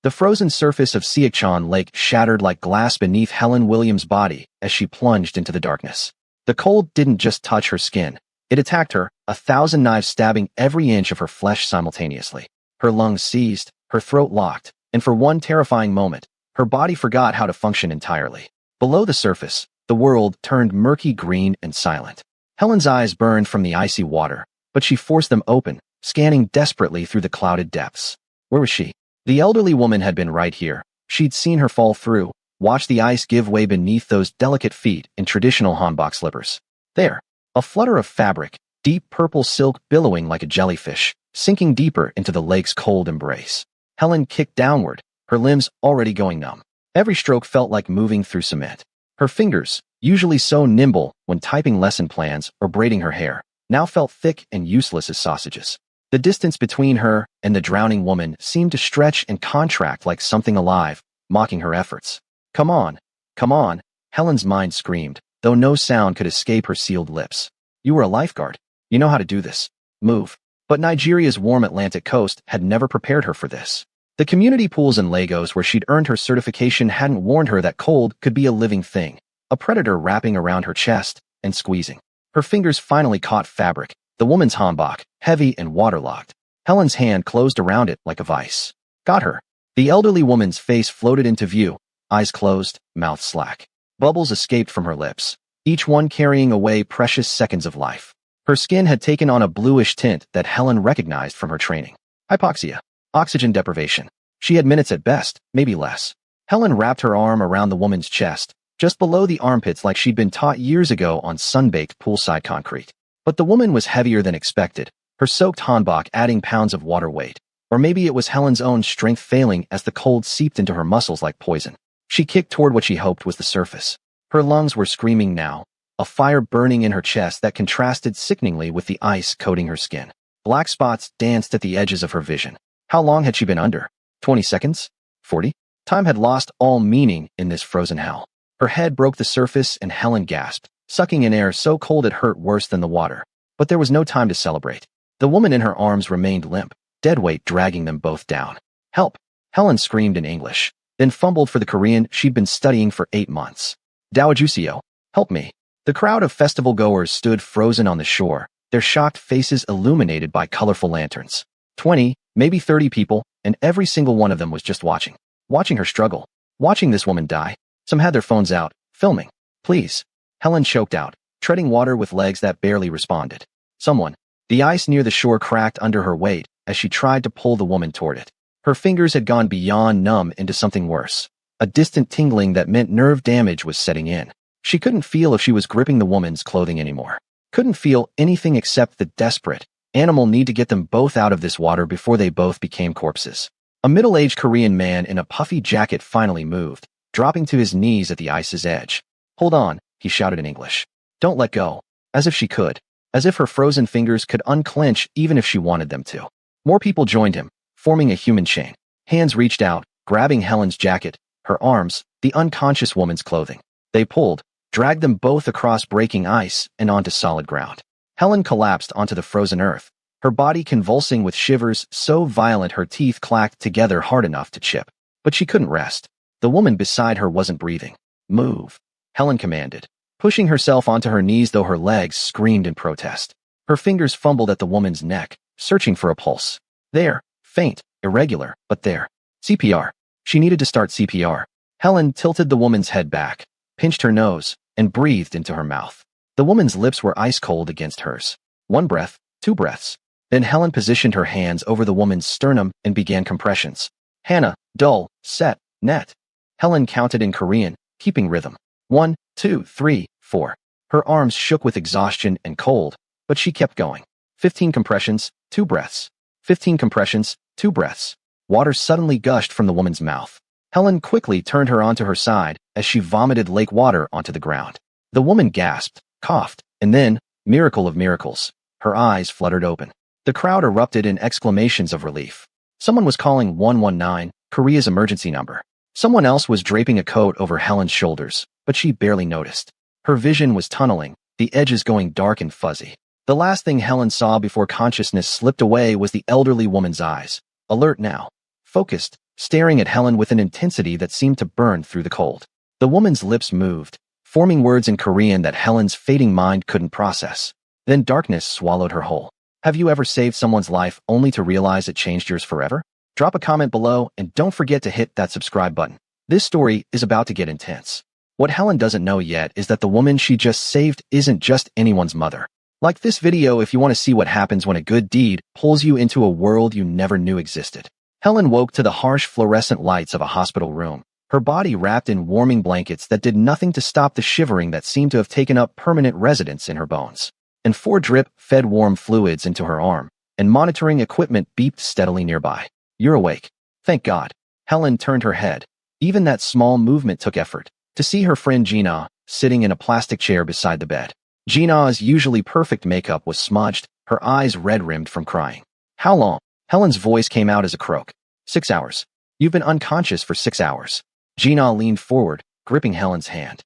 The frozen surface of Siakchan Lake shattered like glass beneath Helen Williams' body as she plunged into the darkness. The cold didn't just touch her skin. It attacked her, 1,000 knives stabbing every inch of her flesh simultaneously. Her lungs seized, her throat locked, and for one terrifying moment, her body forgot how to function entirely. Below the surface, the world turned murky green and silent. Helen's eyes burned from the icy water, but she forced them open, scanning desperately through the clouded depths. Where was she? The elderly woman had been right here. She'd seen her fall through, watched the ice give way beneath those delicate feet in traditional hanbok slippers. There, a flutter of fabric, deep purple silk billowing like a jellyfish, sinking deeper into the lake's cold embrace. Helen kicked downward, her limbs already going numb. Every stroke felt like moving through cement. Her fingers, usually so nimble when typing lesson plans or braiding her hair, now felt thick and useless as sausages. The distance between her and the drowning woman seemed to stretch and contract like something alive, mocking her efforts. Come on, come on, Helen's mind screamed, though no sound could escape her sealed lips. You were a lifeguard. You know how to do this. Move. But Nigeria's warm Atlantic coast had never prepared her for this. The community pools in Lagos where she'd earned her certification hadn't warned her that cold could be a living thing, a predator wrapping around her chest and squeezing. Her fingers finally caught fabric, the woman's hanbok, heavy and waterlogged. Helen's hand closed around it like a vice. Got her. The elderly woman's face floated into view, eyes closed, mouth slack. Bubbles escaped from her lips, each one carrying away precious seconds of life. Her skin had taken on a bluish tint that Helen recognized from her training. Hypoxia. Oxygen deprivation. She had minutes at best, maybe less. Helen wrapped her arm around the woman's chest, just below the armpits like she'd been taught years ago on sun-baked poolside concrete. But the woman was heavier than expected, her soaked hanbok adding pounds of water weight. Or maybe it was Helen's own strength failing as the cold seeped into her muscles like poison. She kicked toward what she hoped was the surface. Her lungs were screaming now, a fire burning in her chest that contrasted sickeningly with the ice coating her skin. Black spots danced at the edges of her vision. How long had she been under? 20 seconds? 40? Time had lost all meaning in this frozen hell. Her head broke the surface and Helen gasped, sucking in air so cold it hurt worse than the water. But there was no time to celebrate. The woman in her arms remained limp, dead weight dragging them both down. Help! Helen screamed in English, then fumbled for the Korean she'd been studying for 8 months. Dawajuseo, help me. The crowd of festival goers stood frozen on the shore, their shocked faces illuminated by colorful lanterns. 20, maybe 30 people, and every single one of them was just watching. Watching her struggle. Watching this woman die. Some had their phones out, filming. Please. Helen choked out, treading water with legs that barely responded. Someone. The ice near the shore cracked under her weight as she tried to pull the woman toward it. Her fingers had gone beyond numb into something worse. A distant tingling that meant nerve damage was setting in. She couldn't feel if she was gripping the woman's clothing anymore. Couldn't feel anything except the desperate, animal need to get them both out of this water before they both became corpses. A middle-aged Korean man in a puffy jacket finally moved, dropping to his knees at the ice's edge. Hold on, he shouted in English. Don't let go. As if she could. As if her frozen fingers could unclench even if she wanted them to. More people joined him, forming a human chain. Hands reached out, grabbing Helen's jacket, her arms, the unconscious woman's clothing. They pulled, dragged them both across breaking ice and onto solid ground. Helen collapsed onto the frozen earth, her body convulsing with shivers so violent her teeth clacked together hard enough to chip. But she couldn't rest. The woman beside her wasn't breathing. Move, Helen commanded, pushing herself onto her knees though her legs screamed in protest. Her fingers fumbled at the woman's neck, searching for a pulse. There, faint, irregular, but there. CPR. She needed to start CPR. Helen tilted the woman's head back, pinched her nose, and breathed into her mouth. The woman's lips were ice cold against hers. 1 breath, 2 breaths. Then Helen positioned her hands over the woman's sternum and began compressions. Hana, dull, set, net. Helen counted in Korean, keeping rhythm. 1, 2, 3, 4. Her arms shook with exhaustion and cold, but she kept going. 15 compressions, 2 breaths. 15 compressions, 2 breaths. Water suddenly gushed from the woman's mouth. Helen quickly turned her onto her side as she vomited lake water onto the ground. The woman gasped, coughed, and then, miracle of miracles, her eyes fluttered open. The crowd erupted in exclamations of relief. Someone was calling 119, Korea's emergency number. Someone else was draping a coat over Helen's shoulders, but she barely noticed. Her vision was tunneling, the edges going dark and fuzzy. The last thing Helen saw before consciousness slipped away was the elderly woman's eyes, alert now, focused, staring at Helen with an intensity that seemed to burn through the cold. The woman's lips moved, forming words in Korean that Helen's fading mind couldn't process. Then darkness swallowed her whole. Have you ever saved someone's life only to realize it changed yours forever? Drop a comment below and don't forget to hit that subscribe button. This story is about to get intense. What Helen doesn't know yet is that the woman she just saved isn't just anyone's mother. Like this video if you want to see what happens when a good deed pulls you into a world you never knew existed. Helen woke to the harsh fluorescent lights of a hospital room, her body wrapped in warming blankets that did nothing to stop the shivering that seemed to have taken up permanent residence in her bones. And 4 drip fed warm fluids into her arm, and monitoring equipment beeped steadily nearby. You're awake. Thank God. Helen turned her head. Even that small movement took effort. To see her friend Gina, sitting in a plastic chair beside the bed. Gina's usually perfect makeup was smudged, her eyes red-rimmed from crying. How long? Helen's voice came out as a croak. 6 hours. You've been unconscious for 6 hours. Gina leaned forward, gripping Helen's hand.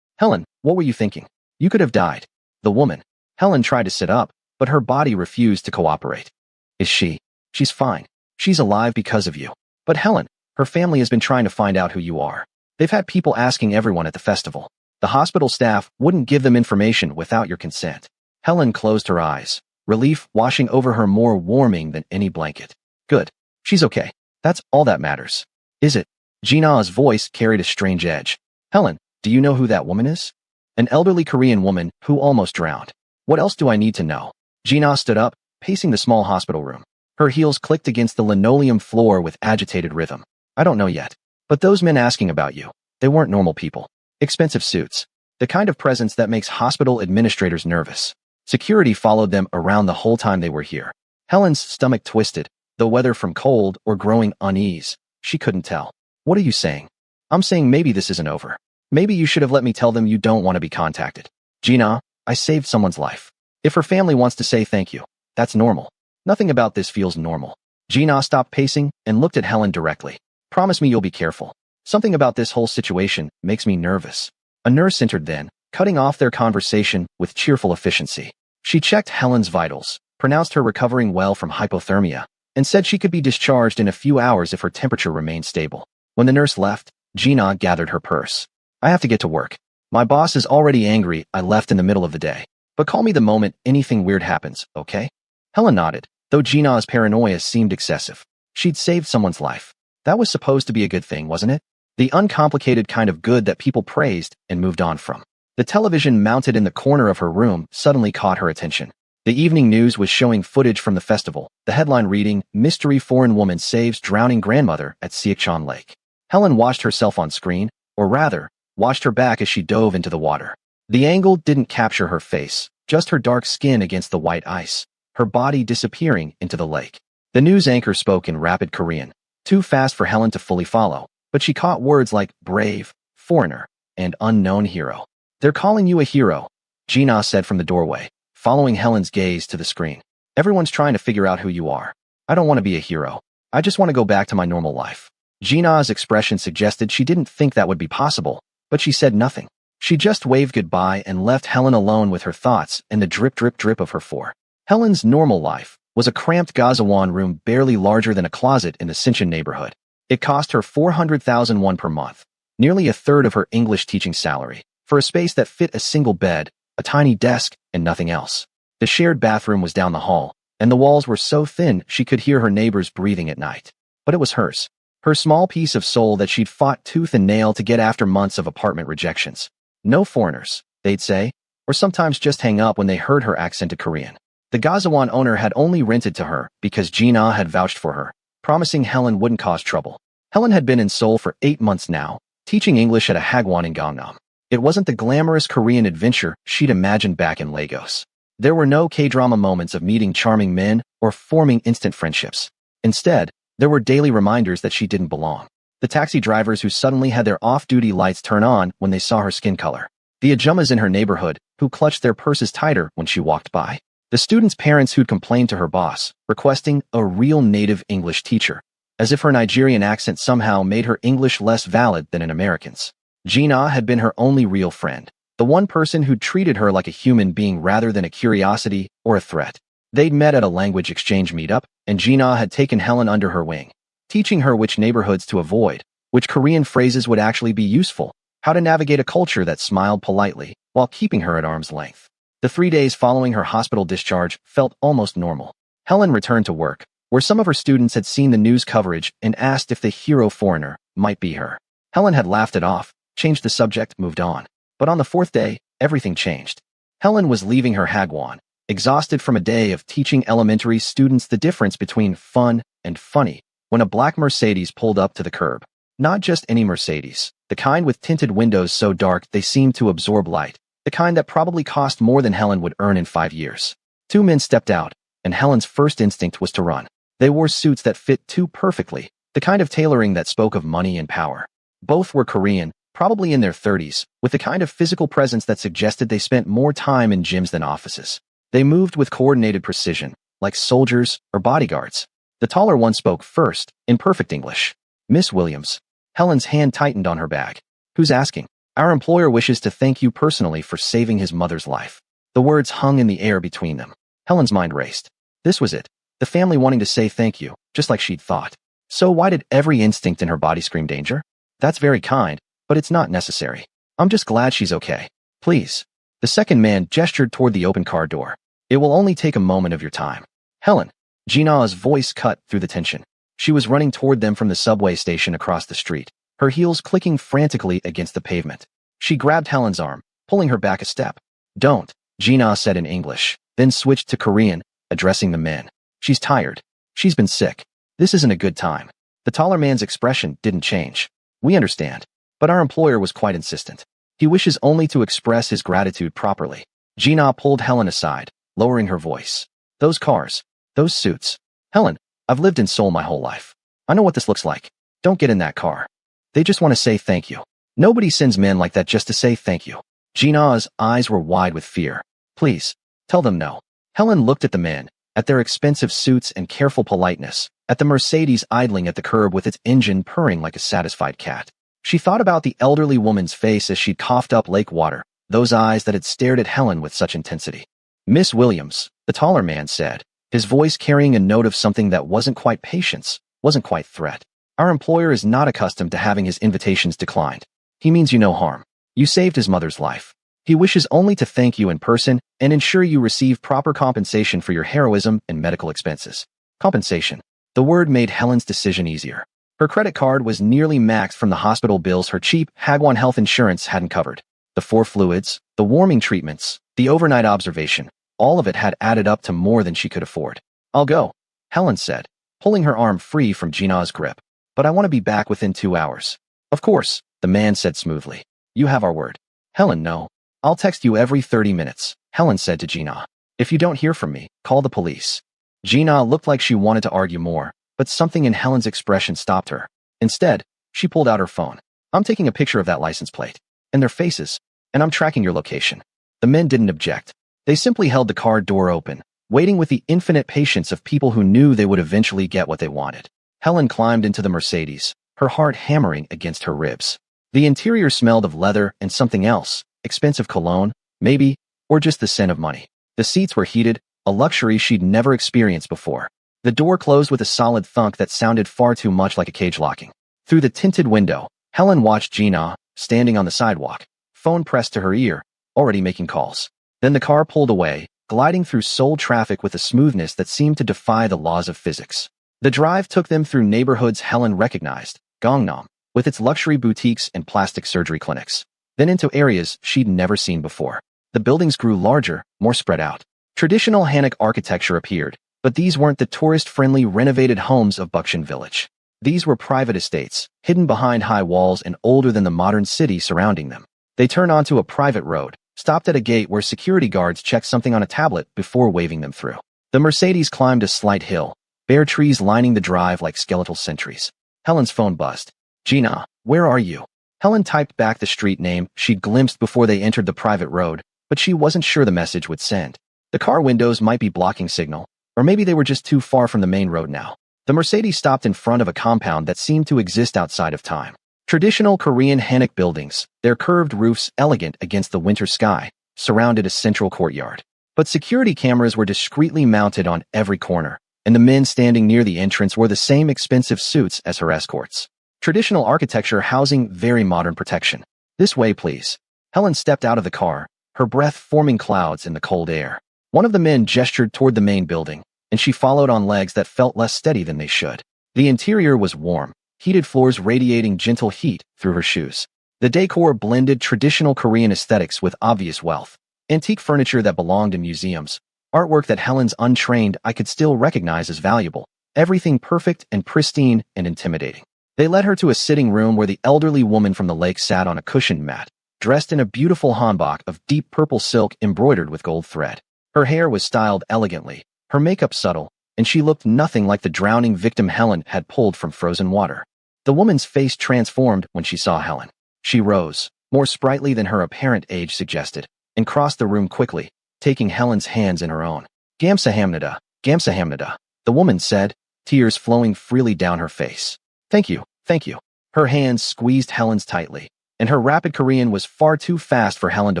Helen, what were you thinking? You could have died. The woman. Helen tried to sit up, but her body refused to cooperate. Is she? She's fine. She's alive because of you. But Helen, her family has been trying to find out who you are. They've had people asking everyone at the festival. The hospital staff wouldn't give them information without your consent. Helen closed her eyes, relief washing over her more warming than any blanket. Good. She's okay. That's all that matters. Is it? Gina's voice carried a strange edge. Helen, do you know who that woman is? An elderly Korean woman who almost drowned. What else do I need to know? Gina stood up, pacing the small hospital room. Her heels clicked against the linoleum floor with agitated rhythm. I don't know yet. But those men asking about you, they weren't normal people. Expensive suits. The kind of presence that makes hospital administrators nervous. Security followed them around the whole time they were here. Helen's stomach twisted, though whether from cold or growing unease, she couldn't tell. What are you saying? I'm saying maybe this isn't over. Maybe you should have let me tell them you don't want to be contacted. Gina, I saved someone's life. If her family wants to say thank you, that's normal. Nothing about this feels normal. Gina stopped pacing and looked at Helen directly. Promise me you'll be careful. Something about this whole situation makes me nervous. A nurse entered then, cutting off their conversation with cheerful efficiency. She checked Helen's vitals, pronounced her recovering well from hypothermia, and said she could be discharged in a few hours if her temperature remained stable. When the nurse left, Gina gathered her purse. I have to get to work. My boss is already angry I left in the middle of the day. But call me the moment anything weird happens, okay? Helen nodded, though Gina's paranoia seemed excessive. She'd saved someone's life. That was supposed to be a good thing, wasn't it? The uncomplicated kind of good that people praised and moved on from. The television mounted in the corner of her room suddenly caught her attention. The evening news was showing footage from the festival, the headline reading, Mystery Foreign Woman Saves Drowning Grandmother at Siakchan Lake. Helen watched herself on screen, or rather, watched her back as she dove into the water. The angle didn't capture her face, just her dark skin against the white ice, her body disappearing into the lake. The news anchor spoke in rapid Korean, too fast for Helen to fully follow, but she caught words like brave, foreigner, and unknown hero. They're calling you a hero, Gina said from the doorway, following Helen's gaze to the screen. Everyone's trying to figure out who you are. I don't want to be a hero. I just want to go back to my normal life. Gina's expression suggested she didn't think that would be possible, but she said nothing. She just waved goodbye and left Helen alone with her thoughts and the drip drip drip of her four. Helen's normal life was a cramped Gazawan room barely larger than a closet in the Sinchon neighborhood. It cost her 400,000 won per month, nearly a third of her English teaching salary, for a space that fit a single bed, a tiny desk, and nothing else. The shared bathroom was down the hall, and the walls were so thin she could hear her neighbors breathing at night. But it was hers. Her small piece of soul that she'd fought tooth and nail to get after months of apartment rejections. No foreigners, they'd say, or sometimes just hang up when they heard her accented Korean. The Gazawan owner had only rented to her because Gina had vouched for her, promising Helen wouldn't cause trouble. Helen had been in Seoul for 8 months now, teaching English at a hagwon in Gangnam. It wasn't the glamorous Korean adventure she'd imagined back in Lagos. There were no K-drama moments of meeting charming men or forming instant friendships. Instead, there were daily reminders that she didn't belong. The taxi drivers who suddenly had their off-duty lights turn on when they saw her skin color. The ajumas in her neighborhood who clutched their purses tighter when she walked by. The students' parents who'd complained to her boss, requesting a real native English teacher, as if her Nigerian accent somehow made her English less valid than an American's. Gina had been her only real friend, the one person who'd treated her like a human being rather than a curiosity or a threat. They'd met at a language exchange meetup, and Gina had taken Helen under her wing, teaching her which neighborhoods to avoid, which Korean phrases would actually be useful, how to navigate a culture that smiled politely while keeping her at arm's length. The 3 days following her hospital discharge felt almost normal. Helen returned to work, where some of her students had seen the news coverage and asked if the hero foreigner might be her. Helen had laughed it off, changed the subject, moved on. But on the 4th day, everything changed. Helen was leaving her hagwon, exhausted from a day of teaching elementary students the difference between fun and funny, when a black Mercedes pulled up to the curb. Not just any Mercedes, the kind with tinted windows so dark they seemed to absorb light, the kind that probably cost more than Helen would earn in 5 years. 2 men stepped out, and Helen's first instinct was to run. They wore suits that fit too perfectly, the kind of tailoring that spoke of money and power. Both were Korean, probably in their 30s, with the kind of physical presence that suggested they spent more time in gyms than offices. They moved with coordinated precision, like soldiers or bodyguards. The taller one spoke first, in perfect English. "Miss Williams." Helen's hand tightened on her bag. "Who's asking?" "Our employer wishes to thank you personally for saving his mother's life." The words hung in the air between them. Helen's mind raced. This was it. The family wanting to say thank you, just like she'd thought. So why did every instinct in her body scream danger? "That's very kind, but it's not necessary. I'm just glad she's okay. Please." The second man gestured toward the open car door. "It will only take a moment of your time." "Helen." Gina's voice cut through the tension. She was running toward them from the subway station across the street, her heels clicking frantically against the pavement. She grabbed Helen's arm, pulling her back a step. "Don't," Gina said in English, then switched to Korean, addressing the men. "She's tired. She's been sick. This isn't a good time." The taller man's expression didn't change. "We understand." But our employer was quite insistent. He wishes only to express his gratitude properly. Gina pulled Helen aside, lowering her voice. "Those cars. Those suits. Helen, I've lived in Seoul my whole life. I know what this looks like. Don't get in that car. They just want to say thank you. Nobody sends men like that just to say thank you." Gina's eyes were wide with fear. "Please, tell them no." Helen looked at the men, at their expensive suits and careful politeness, at the Mercedes idling at the curb with its engine purring like a satisfied cat. She thought about the elderly woman's face as she'd coughed up lake water, those eyes that had stared at Helen with such intensity. "Miss Williams," the taller man said, his voice carrying a note of something that wasn't quite patience, wasn't quite threat. "Our employer is not accustomed to having his invitations declined. He means you no harm. You saved his mother's life. He wishes only to thank you in person and ensure you receive proper compensation for your heroism and medical expenses." Compensation. The word made Helen's decision easier. Her credit card was nearly maxed from the hospital bills her cheap Hagwon health insurance hadn't covered. The 4 fluids, the warming treatments, the overnight observation, all of it had added up to more than she could afford. "I'll go," Helen said, pulling her arm free from Gina's grip. "But I want to be back within 2 hours." "Of course," the man said smoothly. "You have our word." "Helen, no. I'll text you every 30 minutes, Helen said to Gina. "If you don't hear from me, call the police." Gina looked like she wanted to argue more, but something in Helen's expression stopped her. Instead, she pulled out her phone. "I'm taking a picture of that license plate, and their faces, and I'm tracking your location." The men didn't object. They simply held the car door open, waiting with the infinite patience of people who knew they would eventually get what they wanted. Helen climbed into the Mercedes, her heart hammering against her ribs. The interior smelled of leather and something else, expensive cologne, maybe, or just the scent of money. The seats were heated, a luxury she'd never experienced before. The door closed with a solid thunk that sounded far too much like a cage locking. Through the tinted window, Helen watched Gina, standing on the sidewalk, phone pressed to her ear, already making calls. Then the car pulled away, gliding through Seoul traffic with a smoothness that seemed to defy the laws of physics. The drive took them through neighborhoods Helen recognized, Gangnam, with its luxury boutiques and plastic surgery clinics, then into areas she'd never seen before. The buildings grew larger, more spread out. Traditional Hanok architecture appeared, but these weren't the tourist-friendly renovated homes of Bukshin Village. These were private estates, hidden behind high walls and older than the modern city surrounding them. They turned onto a private road, stopped at a gate where security guards checked something on a tablet before waving them through. The Mercedes climbed a slight hill, bare trees lining the drive like skeletal sentries. Helen's phone buzzed. "Gina, where are you?" Helen typed back the street name she'd glimpsed before they entered the private road, but she wasn't sure the message would send. The car windows might be blocking signal, or maybe they were just too far from the main road now. The Mercedes stopped in front of a compound that seemed to exist outside of time. Traditional Korean Hanok buildings, their curved roofs elegant against the winter sky, surrounded a central courtyard. But security cameras were discreetly mounted on every corner, and the men standing near the entrance wore the same expensive suits as her escorts. Traditional architecture housing very modern protection. This way, please. Helen stepped out of the car, her breath forming clouds in the cold air. One of the men gestured toward the main building, and she followed on legs that felt less steady than they should. The interior was warm, heated floors radiating gentle heat through her shoes. The decor blended traditional Korean aesthetics with obvious wealth. Antique furniture that belonged in museums, artwork that Helen's untrained eye could still recognize as valuable, everything perfect and pristine and intimidating. They led her to a sitting room where the elderly woman from the lake sat on a cushioned mat, dressed in a beautiful hanbok of deep purple silk embroidered with gold thread. Her hair was styled elegantly, her makeup subtle, and she looked nothing like the drowning victim Helen had pulled from frozen water. The woman's face transformed when she saw Helen. She rose, more sprightly than her apparent age suggested, and crossed the room quickly, taking Helen's hands in her own. Gamsahamnida, Gamsahamnida, the woman said, tears flowing freely down her face. Thank you, thank you. Her hands squeezed Helen's tightly, and her rapid Korean was far too fast for Helen to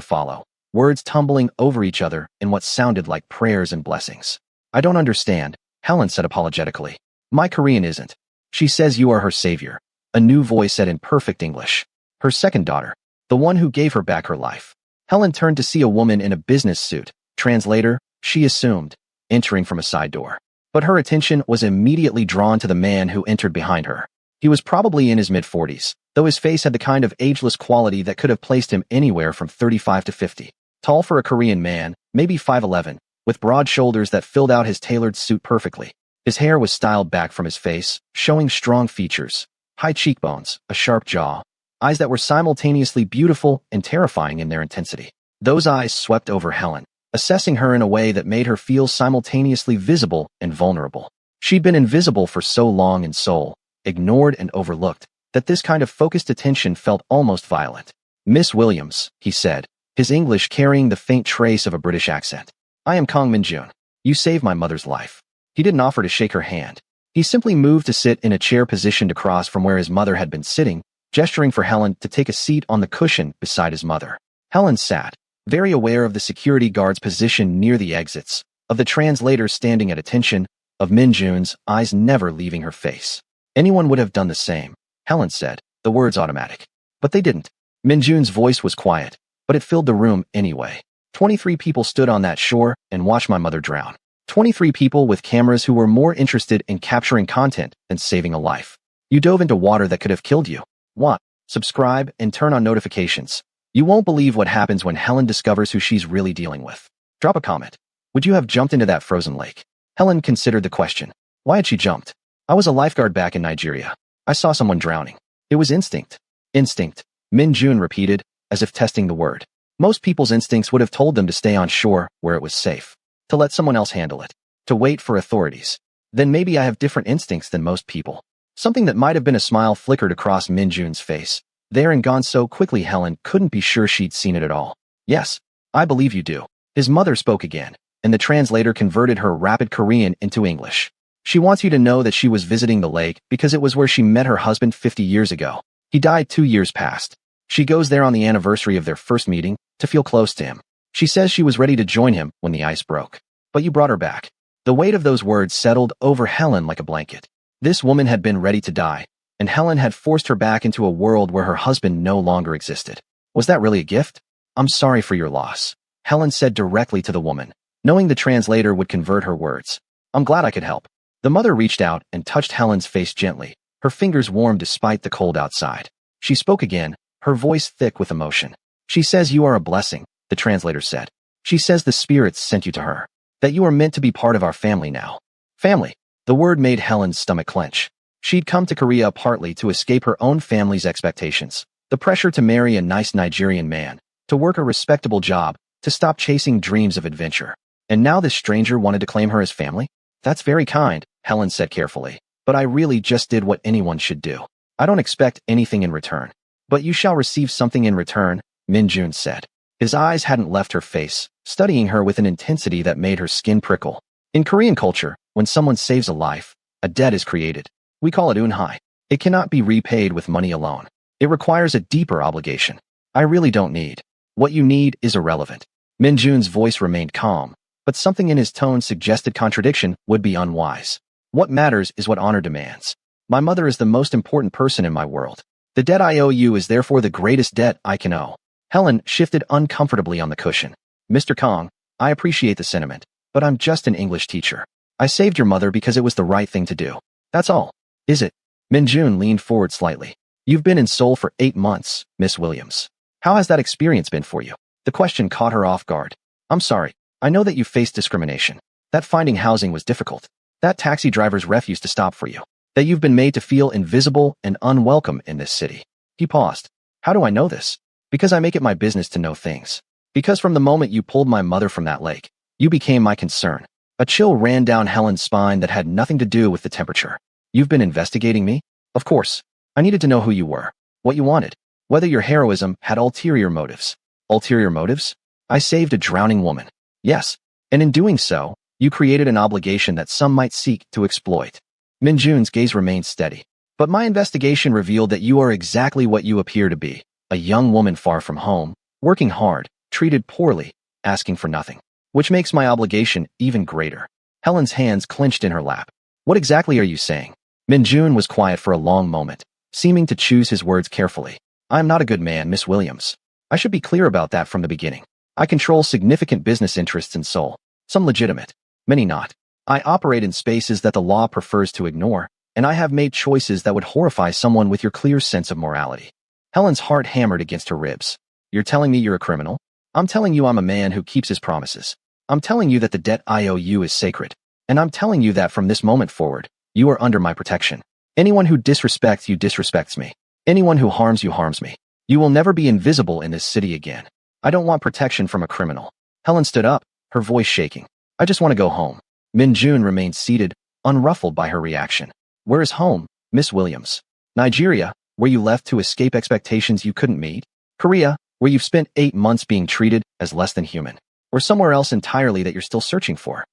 follow, words tumbling over each other in what sounded like prayers and blessings. I don't understand, Helen said apologetically. My Korean isn't. She says you are her savior, a new voice said in perfect English. Her second daughter, the one who gave her back her life. Helen turned to see a woman in a business suit, translator, she assumed, entering from a side door. But her attention was immediately drawn to the man who entered behind her. He was probably in his mid-40s, though his face had the kind of ageless quality that could have placed him anywhere from 35 to 50. Tall for a Korean man, maybe 5'11", with broad shoulders that filled out his tailored suit perfectly. His hair was styled back from his face, showing strong features, high cheekbones, a sharp jaw, eyes that were simultaneously beautiful and terrifying in their intensity. Those eyes swept over Helen, assessing her in a way that made her feel simultaneously visible and vulnerable. She'd been invisible for so long in Seoul, ignored and overlooked, that this kind of focused attention felt almost violent. Miss Williams, he said, his English carrying the faint trace of a British accent. I am Kong Min-jun. You saved my mother's life. He didn't offer to shake her hand. He simply moved to sit in a chair positioned across from where his mother had been sitting, gesturing for Helen to take a seat on the cushion beside his mother. Helen sat, very aware of the security guard's position near the exits, of the translator standing at attention, of Min-jun's eyes never leaving her face. Anyone would have done the same, Helen said, the words automatic. But they didn't. Min-jun's voice was quiet, but it filled the room anyway. 23 people stood on that shore and watched my mother drown. 23 people with cameras who were more interested in capturing content than saving a life. You dove into water that could have killed you. What? Subscribe and turn on notifications. You won't believe what happens when Helen discovers who she's really dealing with. Drop a comment. Would you have jumped into that frozen lake? Helen considered the question. Why had she jumped? I was a lifeguard back in Nigeria. I saw someone drowning. It was instinct. Instinct, Min-jun repeated, as if testing the word. Most people's instincts would have told them to stay on shore where it was safe. To let someone else handle it. To wait for authorities. Then maybe I have different instincts than most people. Something that might have been a smile flickered across Min-jun's face. There and gone so quickly Helen couldn't be sure she'd seen it at all. Yes, I believe you do. His mother spoke again, and the translator converted her rapid Korean into English. She wants you to know that she was visiting the lake because it was where she met her husband 50 years ago. He died 2 years past. She goes there on the anniversary of their first meeting to feel close to him. She says she was ready to join him when the ice broke. But you brought her back. The weight of those words settled over Helen like a blanket. This woman had been ready to die, and Helen had forced her back into a world where her husband no longer existed. Was that really a gift? I'm sorry for your loss, Helen said directly to the woman, knowing the translator would convert her words. I'm glad I could help. The mother reached out and touched Helen's face gently, her fingers warm despite the cold outside. She spoke again, her voice thick with emotion. She says you are a blessing, the translator said. She says the spirits sent you to her, that you are meant to be part of our family now. Family. The word made Helen's stomach clench. She'd come to Korea partly to escape her own family's expectations, the pressure to marry a nice Nigerian man, to work a respectable job, to stop chasing dreams of adventure. And now this stranger wanted to claim her as family? That's very kind, Helen said carefully, but I really just did what anyone should do. I don't expect anything in return. But you shall receive something in return, Min-jun said. His eyes hadn't left her face, studying her with an intensity that made her skin prickle. In Korean culture, when someone saves a life, a debt is created. We call it unha. It cannot be repaid with money alone. It requires a deeper obligation. I really don't need. What you need is irrelevant. Min-jun's voice remained calm, but something in his tone suggested contradiction would be unwise. What matters is what honor demands. My mother is the most important person in my world. The debt I owe you is therefore the greatest debt I can owe. Helen shifted uncomfortably on the cushion. Mr. Kong, I appreciate the sentiment, but I'm just an English teacher. I saved your mother because it was the right thing to do. That's all. Is it? Minjun leaned forward slightly. You've been in Seoul for 8 months, Miss Williams. How has that experience been for you? The question caught her off guard. I'm sorry. I know that you faced discrimination. That finding housing was difficult. That taxi driver's refused to stop for you. That you've been made to feel invisible and unwelcome in this city. He paused. How do I know this? Because I make it my business to know things. Because from the moment you pulled my mother from that lake, you became my concern. A chill ran down Helen's spine that had nothing to do with the temperature. You've been investigating me? Of course. I needed to know who you were, what you wanted, whether your heroism had ulterior motives. Ulterior motives? I saved a drowning woman. Yes. And in doing so, you created an obligation that some might seek to exploit. Minjun's gaze remained steady. But my investigation revealed that you are exactly what you appear to be. A young woman far from home, working hard, treated poorly, asking for nothing. Which makes my obligation even greater. Helen's hands clenched in her lap. What exactly are you saying? Minjun was quiet for a long moment, seeming to choose his words carefully. I am not a good man, Miss Williams. I should be clear about that from the beginning. I control significant business interests in Seoul. Some legitimate, many not. I operate in spaces that the law prefers to ignore, and I have made choices that would horrify someone with your clear sense of morality. Helen's heart hammered against her ribs. You're telling me you're a criminal? I'm telling you I'm a man who keeps his promises. I'm telling you that the debt I owe you is sacred. And I'm telling you that from this moment forward, you are under my protection. Anyone who disrespects you disrespects me. Anyone who harms you harms me. You will never be invisible in this city again. I don't want protection from a criminal. Helen stood up, her voice shaking. I just want to go home. Minjun remained seated, unruffled by her reaction. Where is home, Miss Williams? Nigeria, where you left to escape expectations you couldn't meet? Korea, where you've spent 8 months being treated as less than human? Or somewhere else entirely that you're still searching for?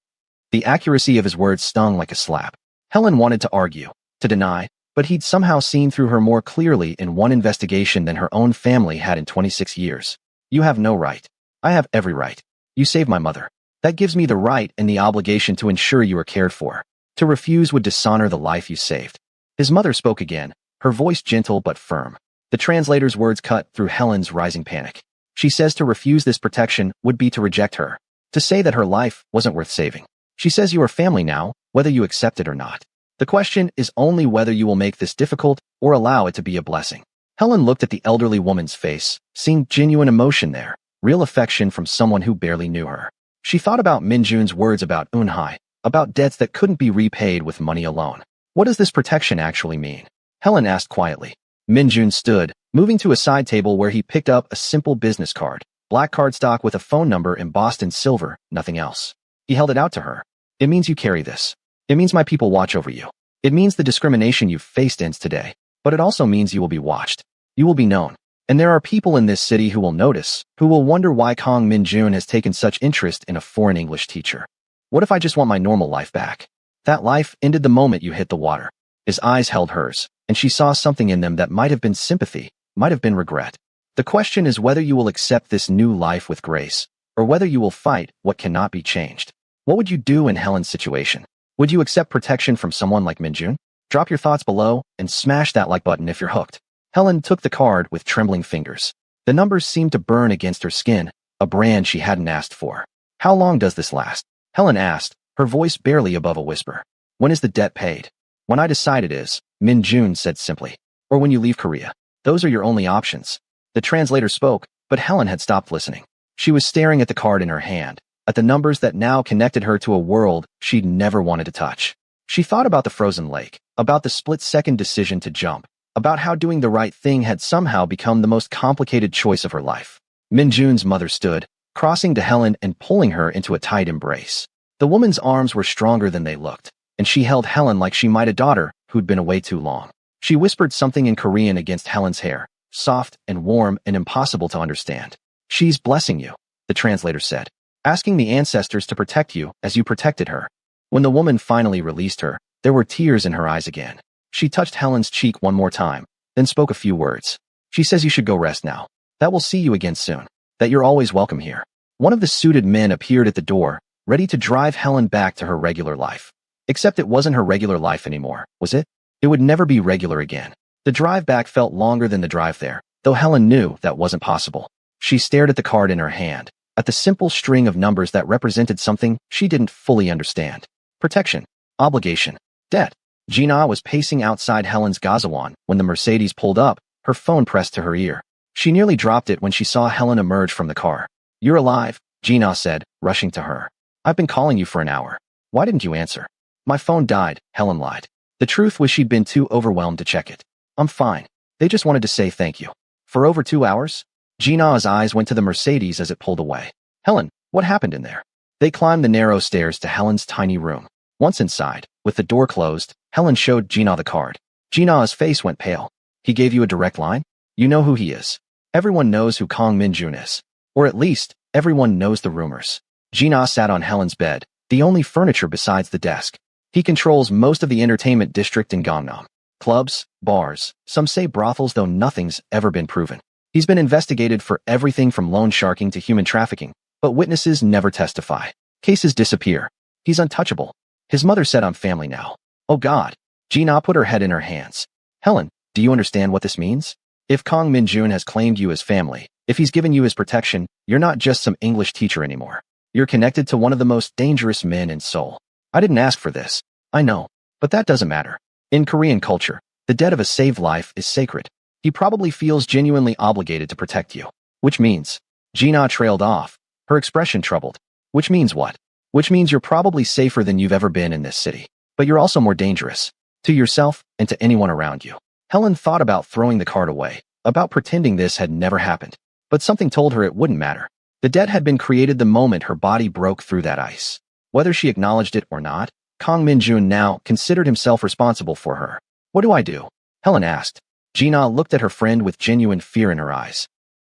The accuracy of his words stung like a slap. Helen wanted to argue, to deny, but he'd somehow seen through her more clearly in one investigation than her own family had in 26 years. You have no right. I have every right. You saved my mother. That gives me the right and the obligation to ensure you are cared for. To refuse would dishonor the life you saved. His mother spoke again, her voice gentle but firm. The translator's words cut through Helen's rising panic. She says to refuse this protection would be to reject her. To say that her life wasn't worth saving. She says you are family now, whether you accept it or not. The question is only whether you will make this difficult or allow it to be a blessing. Helen looked at the elderly woman's face, seeing genuine emotion there, real affection from someone who barely knew her. She thought about Minjun's words about Eunhai, about debts that couldn't be repaid with money alone. What does this protection actually mean? Helen asked quietly. Minjun stood, moving to a side table where he picked up a simple business card, black cardstock with a phone number embossed in silver, nothing else. He held it out to her. It means you carry this. It means my people watch over you. It means the discrimination you've faced ends today. But it also means you will be watched. You will be known. And there are people in this city who will notice, who will wonder why Kong Minjun has taken such interest in a foreign English teacher. What if I just want my normal life back? That life ended the moment you hit the water. His eyes held hers, and she saw something in them that might have been sympathy, might have been regret. The question is whether you will accept this new life with grace, or whether you will fight what cannot be changed. What would you do in Helen's situation? Would you accept protection from someone like Minjun? Drop your thoughts below and smash that like button if you're hooked. Helen took the card with trembling fingers. The numbers seemed to burn against her skin, a brand she hadn't asked for. How long does this last? Helen asked, her voice barely above a whisper. When is the debt paid? When I decide it is, Minjun said simply. Or when you leave Korea. Those are your only options. The translator spoke, but Helen had stopped listening. She was staring at the card in her hand, at the numbers that now connected her to a world she'd never wanted to touch. She thought about the frozen lake, about the split-second decision to jump, about how doing the right thing had somehow become the most complicated choice of her life. Minjun's mother stood, crossing to Helen and pulling her into a tight embrace. The woman's arms were stronger than they looked, and she held Helen like she might a daughter who'd been away too long. She whispered something in Korean against Helen's hair, soft and warm and impossible to understand. She's blessing you, the translator said, asking the ancestors to protect you as you protected her. When the woman finally released her, there were tears in her eyes again. She touched Helen's cheek one more time, then spoke a few words. She says you should go rest now. That we'll see you again soon. That you're always welcome here. One of the suited men appeared at the door, ready to drive Helen back to her regular life. Except it wasn't her regular life anymore, was it? It would never be regular again. The drive back felt longer than the drive there, though Helen knew that wasn't possible. She stared at the card in her hand, at the simple string of numbers that represented something she didn't fully understand. Protection, obligation, debt. Gina was pacing outside Helen's Gazawan when the Mercedes pulled up, her phone pressed to her ear. She nearly dropped it when she saw Helen emerge from the car. "You're alive," Gina said, rushing to her. "I've been calling you for an hour. Why didn't you answer?" "My phone died," Helen lied. The truth was she'd been too overwhelmed to check it. "I'm fine. They just wanted to say thank you." "For over 2 hours?" Gina's eyes went to the Mercedes as it pulled away. "Helen, what happened in there?" They climbed the narrow stairs to Helen's tiny room. Once inside, with the door closed, Helen showed Gina the card. Gina's face went pale. "He gave you a direct line? You know who he is. Everyone knows who Kong Min-jun is. Or at least, everyone knows the rumors." Gina sat on Helen's bed, the only furniture besides the desk. "He controls most of the entertainment district in Gangnam. Clubs, bars, some say brothels, though nothing's ever been proven. He's been investigated for everything from loan sharking to human trafficking, but witnesses never testify. Cases disappear. He's untouchable." His mother said, "I'm family now." "Oh God." Gina put her head in her hands. "Helen, do you understand what this means? If Kong Min-jun has claimed you as family, if he's given you his protection, you're not just some English teacher anymore. You're connected to one of the most dangerous men in Seoul. I didn't ask for this. I know. But that doesn't matter. In Korean culture, the death of a saved life is sacred. He probably feels genuinely obligated to protect you." "Which means?" Gina trailed off, her expression troubled. "Which means what?" "Which means you're probably safer than you've ever been in this city. But you're also more dangerous. To yourself and to anyone around you." Helen thought about throwing the card away, about pretending this had never happened. But something told her it wouldn't matter. The debt had been created the moment her body broke through that ice. Whether she acknowledged it or not, Kong Min-jun now considered himself responsible for her. "What do I do?" Helen asked. Gina looked at her friend with genuine fear in her eyes.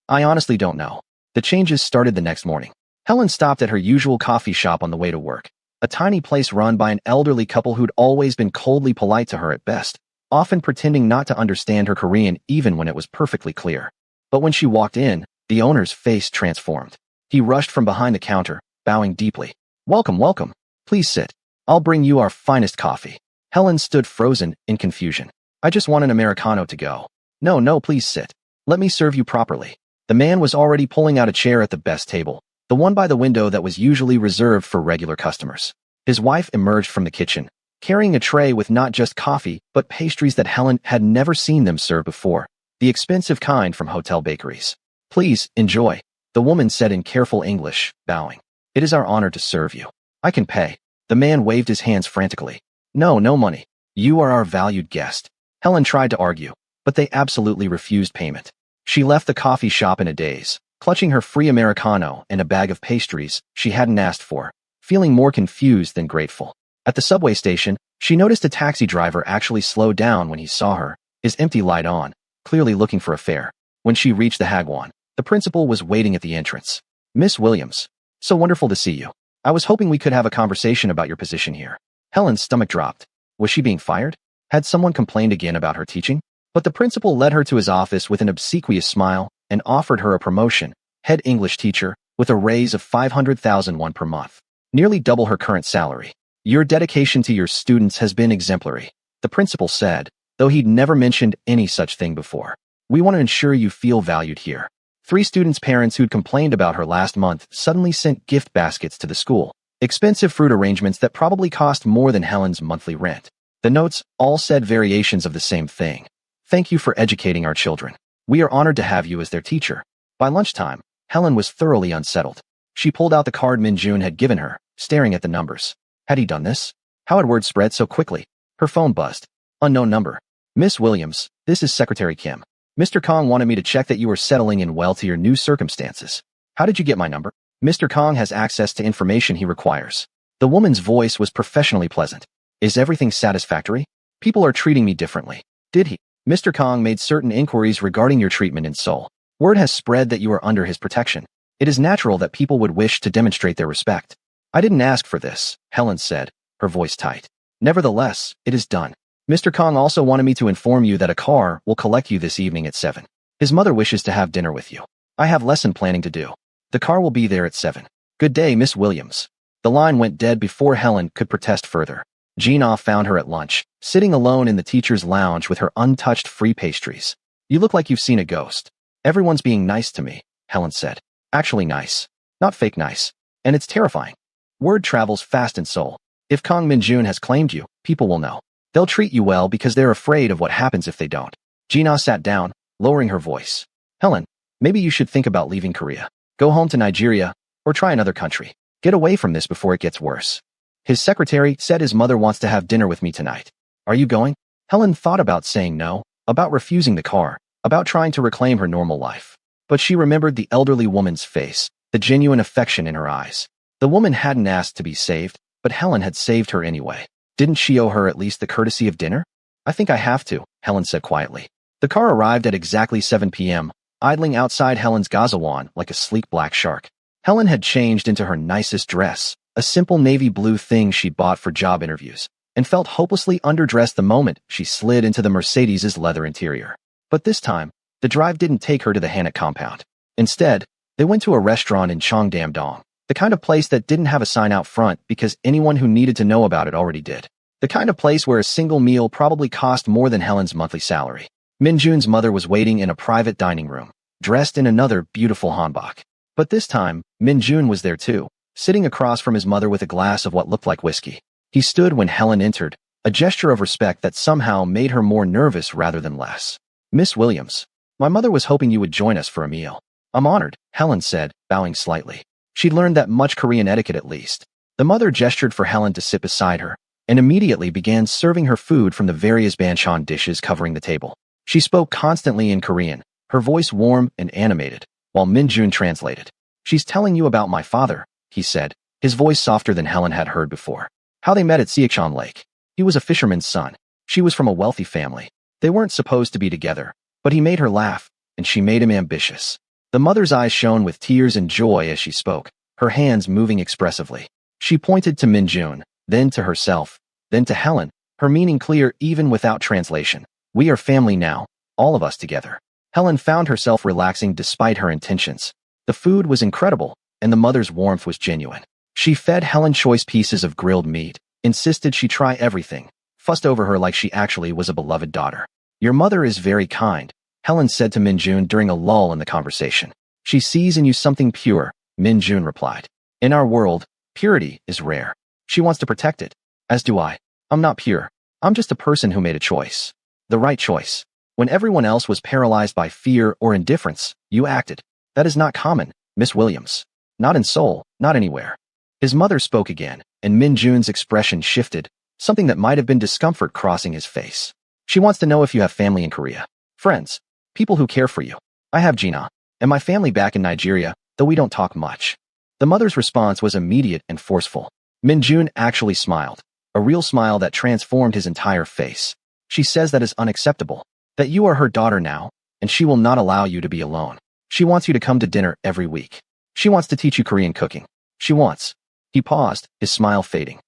"I honestly don't know." The changes started the next morning. Helen stopped at her usual coffee shop on the way to work, a tiny place run by an elderly couple who'd always been coldly polite to her at best, often pretending not to understand her Korean even when it was perfectly clear. But when she walked in, the owner's face transformed. He rushed from behind the counter, bowing deeply. "Welcome, welcome. Please sit. I'll bring you our finest coffee." Helen stood frozen in confusion. "I just want an Americano to go." "No, no, please sit. Let me serve you properly." The man was already pulling out a chair at the best table, the one by the window that was usually reserved for regular customers. His wife emerged from the kitchen, carrying a tray with not just coffee, but pastries that Helen had never seen them serve before, the expensive kind from hotel bakeries. "Please, enjoy," the woman said in careful English, bowing. "It is our honor to serve you. I can pay." The man waved his hands frantically. "No, no money. You are our valued guest." Helen tried to argue, but they absolutely refused payment. She left the coffee shop in a daze, clutching her free Americano and a bag of pastries she hadn't asked for, feeling more confused than grateful. At the subway station, she noticed a taxi driver actually slowed down when he saw her, his empty light on, clearly looking for a fare. When she reached the Hagwon, the principal was waiting at the entrance. "Miss Williams, so wonderful to see you. I was hoping we could have a conversation about your position here." Helen's stomach dropped. Was she being fired? Had someone complained again about her teaching? But the principal led her to his office with an obsequious smile and offered her a promotion, head English teacher, with a raise of 500,000 won per month, nearly double her current salary. "Your dedication to your students has been exemplary," the principal said, though he'd never mentioned any such thing before. "We want to ensure you feel valued here." 3 students' parents who'd complained about her last month suddenly sent gift baskets to the school, expensive fruit arrangements that probably cost more than Helen's monthly rent. The notes all said variations of the same thing. "Thank you for educating our children. We are honored to have you as their teacher." By lunchtime, Helen was thoroughly unsettled. She pulled out the card Min-jun had given her, staring at the numbers. Had he done this? How had word spread so quickly? Her phone buzzed. Unknown number. "Miss Williams, this is Secretary Kim. Mr. Kong wanted me to check that you are settling in well to your new circumstances." "How did you get my number?" "Mr. Kong has access to information he requires." The woman's voice was professionally pleasant. "Is everything satisfactory? People are treating me differently." "Did he?" "Mr. Kong made certain inquiries regarding your treatment in Seoul. Word has spread that you are under his protection. It is natural that people would wish to demonstrate their respect." "I didn't ask for this," Helen said, her voice tight. "Nevertheless, it is done. Mr. Kong also wanted me to inform you that a car will collect you this evening at 7. His mother wishes to have dinner with you. I have lesson planning to do. The car will be there at 7. Good day, Miss Williams." The line went dead before Helen could protest further. Gina found her at lunch, sitting alone in the teacher's lounge with her untouched free pastries. You look like you've seen a ghost. Everyone's being nice to me, Helen said. Actually nice. Not fake nice. And it's terrifying. Word travels fast in Seoul. If Kang Min-jun has claimed you, people will know. They'll treat you well because they're afraid of what happens if they don't. Gina sat down, lowering her voice. Helen, maybe you should think about leaving Korea. Go home to Nigeria, or try another country. Get away from this before it gets worse. His secretary said his mother wants to have dinner with me tonight. Are you going? Helen thought about saying no, about refusing the car, about trying to reclaim her normal life. But she remembered the elderly woman's face, the genuine affection in her eyes. The woman hadn't asked to be saved, but Helen had saved her anyway. Didn't she owe her at least the courtesy of dinner? I think I have to, Helen said quietly. The car arrived at exactly 7 p.m., idling outside Helen's gazawan like a sleek black shark. Helen had changed into her nicest dress, a simple navy blue thing she bought for job interviews, and felt hopelessly underdressed the moment she slid into the Mercedes's leather interior. But this time, the drive didn't take her to the Hanok compound. Instead, they went to a restaurant in Cheongdam-dong, the kind of place that didn't have a sign out front because anyone who needed to know about it already did. The kind of place where a single meal probably cost more than Helen's monthly salary. Min-jun's mother was waiting in a private dining room, dressed in another beautiful hanbok. But this time, Min-jun was there too, sitting across from his mother with a glass of what looked like whiskey. He stood when Helen entered, a gesture of respect that somehow made her more nervous rather than less. Miss Williams, my mother was hoping you would join us for a meal. I'm honored, Helen said, bowing slightly. She'd learned that much Korean etiquette at least. The mother gestured for Helen to sit beside her, and immediately began serving her food from the various banchan dishes covering the table. She spoke constantly in Korean, her voice warm and animated, while Min-jun translated. She's telling you about my father, he said, his voice softer than Helen had heard before. How they met at Seokcheon Lake. He was a fisherman's son. She was from a wealthy family. They weren't supposed to be together, but he made her laugh, and she made him ambitious. The mother's eyes shone with tears and joy as she spoke, her hands moving expressively. She pointed to Min-jun, then to herself, then to Helen, her meaning clear even without translation. We are family now, all of us together. Helen found herself relaxing despite her intentions. The food was incredible, and the mother's warmth was genuine. She fed Helen choice pieces of grilled meat, insisted she try everything, fussed over her like she actually was a beloved daughter. Your mother is very kind, Helen said to Min-jun during a lull in the conversation. She sees in you something pure, Min-jun replied. In our world, purity is rare. She wants to protect it. As do I. I'm not pure. I'm just a person who made a choice. The right choice. When everyone else was paralyzed by fear or indifference, you acted. That is not common, Miss Williams. Not in Seoul, not anywhere. His mother spoke again, and Min-jun's expression shifted, something that might have been discomfort crossing his face. She wants to know if you have family in Korea. Friends. People who care for you. I have Gina, and my family back in Nigeria, though we don't talk much. The mother's response was immediate and forceful. Min-jun actually smiled, a real smile that transformed his entire face. She says that is unacceptable. That you are her daughter now, and she will not allow you to be alone. She wants you to come to dinner every week. She wants to teach you Korean cooking. She wants. He paused, his smile fading.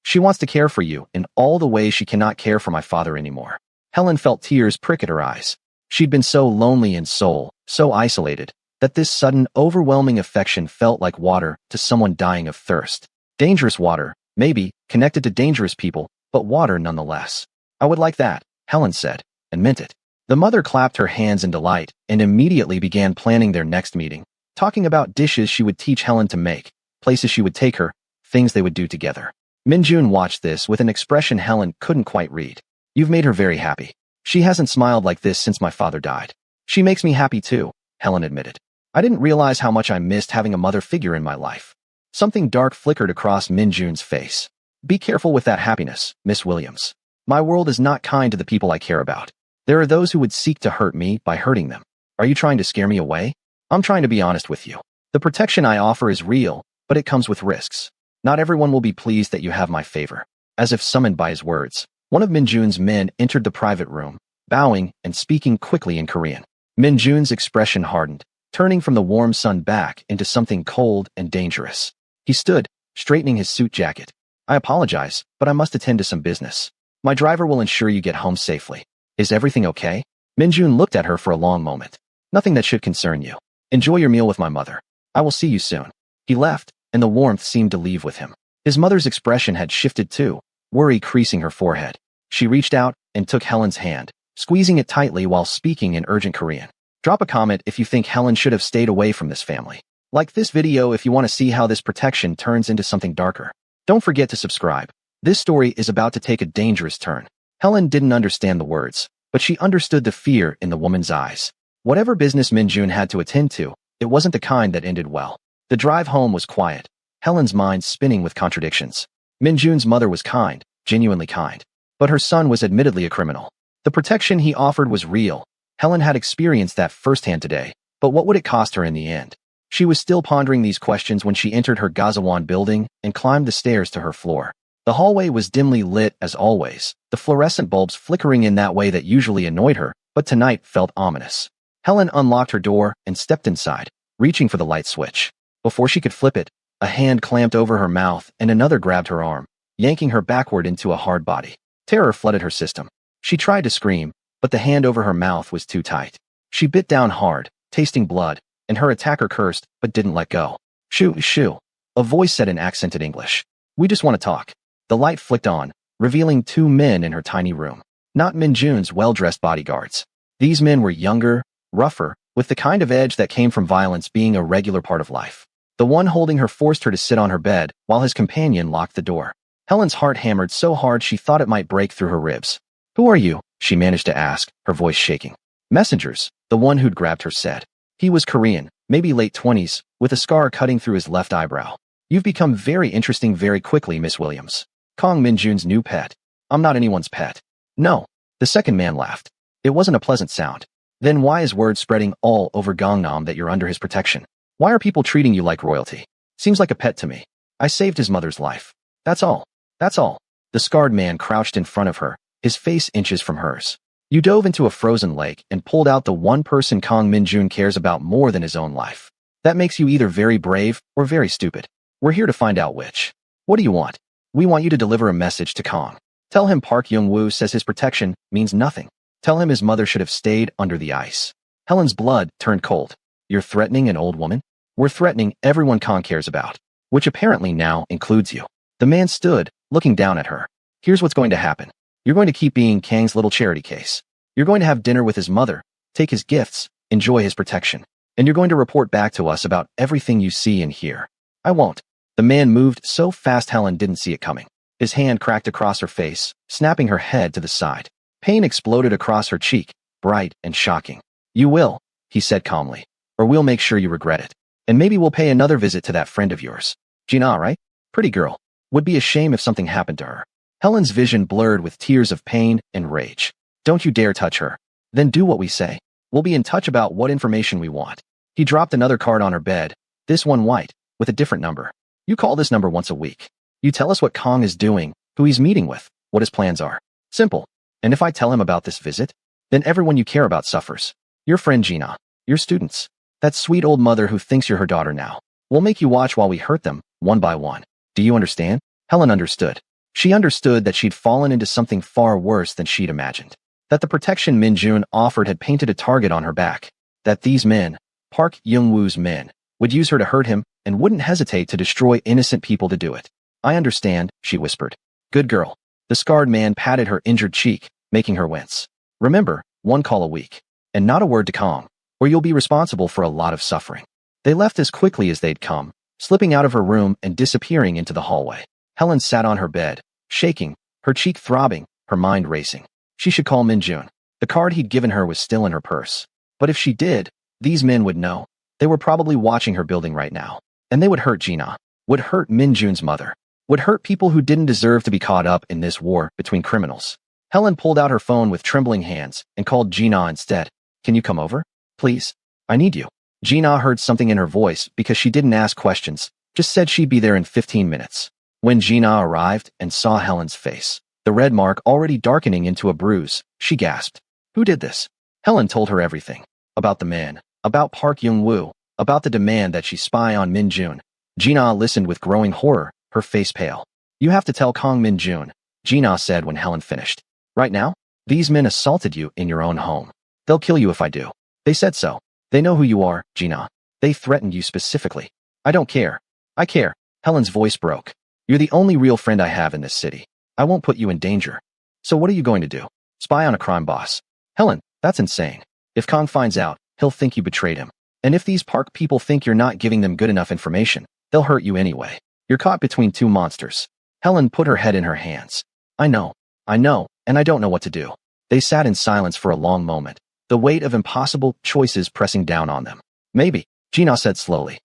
She wants to care for you in all the ways she cannot care for my father anymore. Helen felt tears prick at her eyes. She'd been so lonely in Seoul, so isolated, that this sudden, overwhelming affection felt like water to someone dying of thirst. Dangerous water, maybe, connected to dangerous people, but water nonetheless. I would like that, Helen said, and meant it. The mother clapped her hands in delight and immediately began planning their next meeting, talking about dishes she would teach Helen to make, places she would take her, things they would do together. Min-jun watched this with an expression Helen couldn't quite read. You've made her very happy. She hasn't smiled like this since my father died. She makes me happy too, Helen admitted. I didn't realize how much I missed having a mother figure in my life. Something dark flickered across Min-jun's face. Be careful with that happiness, Miss Williams. My world is not kind to the people I care about. There are those who would seek to hurt me by hurting them. Are you trying to scare me away? I'm trying to be honest with you. The protection I offer is real, but it comes with risks. Not everyone will be pleased that you have my favor. As if summoned by his words, one of Min-jun's men entered the private room, bowing and speaking quickly in Korean. Min-jun's expression hardened, turning from the warm sun back into something cold and dangerous. He stood, straightening his suit jacket. I apologize, but I must attend to some business. My driver will ensure you get home safely. Is everything okay? Min-jun looked at her for a long moment. Nothing that should concern you. Enjoy your meal with my mother. I will see you soon. He left, and the warmth seemed to leave with him. His mother's expression had shifted too, worry creasing her forehead. She reached out and took Helen's hand, squeezing it tightly while speaking in urgent Korean. Drop a comment if you think Helen should have stayed away from this family. Like this video if you want to see how this protection turns into something darker. Don't forget to subscribe. This story is about to take a dangerous turn. Helen didn't understand the words, but she understood the fear in the woman's eyes. Whatever business Min-jun had to attend to, it wasn't the kind that ended well. The drive home was quiet, Helen's mind spinning with contradictions. Min-jun's mother was kind, genuinely kind. But her son was admittedly a criminal. The protection he offered was real. Helen had experienced that firsthand today, but what would it cost her in the end? She was still pondering these questions when she entered her Gazawan building and climbed the stairs to her floor. The hallway was dimly lit as always, the fluorescent bulbs flickering in that way that usually annoyed her, but tonight felt ominous. Helen unlocked her door and stepped inside, reaching for the light switch. Before she could flip it, a hand clamped over her mouth and another grabbed her arm, yanking her backward into a hard body. Terror flooded her system. She tried to scream, but the hand over her mouth was too tight. She bit down hard, tasting blood, and her attacker cursed but didn't let go. Shoo, shoo. A voice said in accented English. We just want to talk. The light flicked on, revealing two men in her tiny room. Not Min-jun's well-dressed bodyguards. These men were younger, rougher, with the kind of edge that came from violence being a regular part of life. The one holding her forced her to sit on her bed, while his companion locked the door. Helen's heart hammered so hard she thought it might break through her ribs. Who are you? She managed to ask, her voice shaking. Messengers, the one who'd grabbed her said. He was Korean, maybe late 20s, with a scar cutting through his left eyebrow. You've become very interesting very quickly, Miss Williams. Kong Min-jun's new pet. I'm not anyone's pet. No. The second man laughed. It wasn't a pleasant sound. Then why is word spreading all over Gangnam that you're under his protection? Why are people treating you like royalty? Seems like a pet to me. I saved his mother's life. That's all. That's all. The scarred man crouched in front of her, his face inches from hers. You dove into a frozen lake and pulled out the one person Kong Min-jun cares about more than his own life. That makes you either very brave or very stupid. We're here to find out which. What do you want? We want you to deliver a message to Kong. Tell him Park Young-woo says his protection means nothing. Tell him his mother should have stayed under the ice. Helen's blood turned cold. You're threatening an old woman? We're threatening everyone Kong cares about, which apparently now includes you. The man stood, looking down at her. Here's what's going to happen. You're going to keep being Kang's little charity case. You're going to have dinner with his mother, take his gifts, enjoy his protection. And you're going to report back to us about everything you see and hear. I won't. The man moved so fast Helen didn't see it coming. His hand cracked across her face, snapping her head to the side. Pain exploded across her cheek, bright and shocking. You will, he said calmly, or we'll make sure you regret it. And maybe we'll pay another visit to that friend of yours. Gina, right? Pretty girl. Would be a shame if something happened to her. Helen's vision blurred with tears of pain and rage. Don't you dare touch her. Then do what we say. We'll be in touch about what information we want. He dropped another card on her bed, this one white, with a different number. You call this number once a week. You tell us what Kong is doing, who he's meeting with, what his plans are. Simple. And if I tell him about this visit, then everyone you care about suffers. Your friend Gina, your students, that sweet old mother who thinks you're her daughter now. We'll make you watch while we hurt them, one by one. Do you understand? Helen understood. She understood that she'd fallen into something far worse than she'd imagined. That the protection Min-jun offered had painted a target on her back. That these men, Park Young-woo's men, would use her to hurt him and wouldn't hesitate to destroy innocent people to do it. I understand, she whispered. Good girl. The scarred man patted her injured cheek, making her wince. Remember, one call a week. And not a word to Kong, or you'll be responsible for a lot of suffering. They left as quickly as they'd come, slipping out of her room and disappearing into the hallway. Helen sat on her bed, shaking, her cheek throbbing, her mind racing. She should call Min-jun. The card he'd given her was still in her purse. But if she did, these men would know. They were probably watching her building right now. And they would hurt Gina, would hurt Min-jun's mother, would hurt people who didn't deserve to be caught up in this war between criminals. Helen pulled out her phone with trembling hands and called Gina instead. Can you come over? Please. I need you. Gina heard something in her voice because she didn't ask questions, just said she'd be there in 15 minutes. When Gina arrived and saw Helen's face, the red mark already darkening into a bruise, she gasped. Who did this? Helen told her everything. About the man, about Park Young-woo, about the demand that she spy on Min-jun. Gina listened with growing horror, her face pale. You have to tell Kong Min-jun, Gina said when Helen finished. Right now? These men assaulted you in your own home. They'll kill you if I do. They said so. They know who you are, Gina. They threatened you specifically. I don't care. I care. Helen's voice broke. You're the only real friend I have in this city. I won't put you in danger. So what are you going to do? Spy on a crime boss? Helen, that's insane. If Kong finds out, he'll think you betrayed him. And if these park people think you're not giving them good enough information, they'll hurt you anyway. You're caught between two monsters. Helen put her head in her hands. I know, and I don't know what to do. They sat in silence for a long moment, the weight of impossible choices pressing down on them. Maybe, Gina said slowly.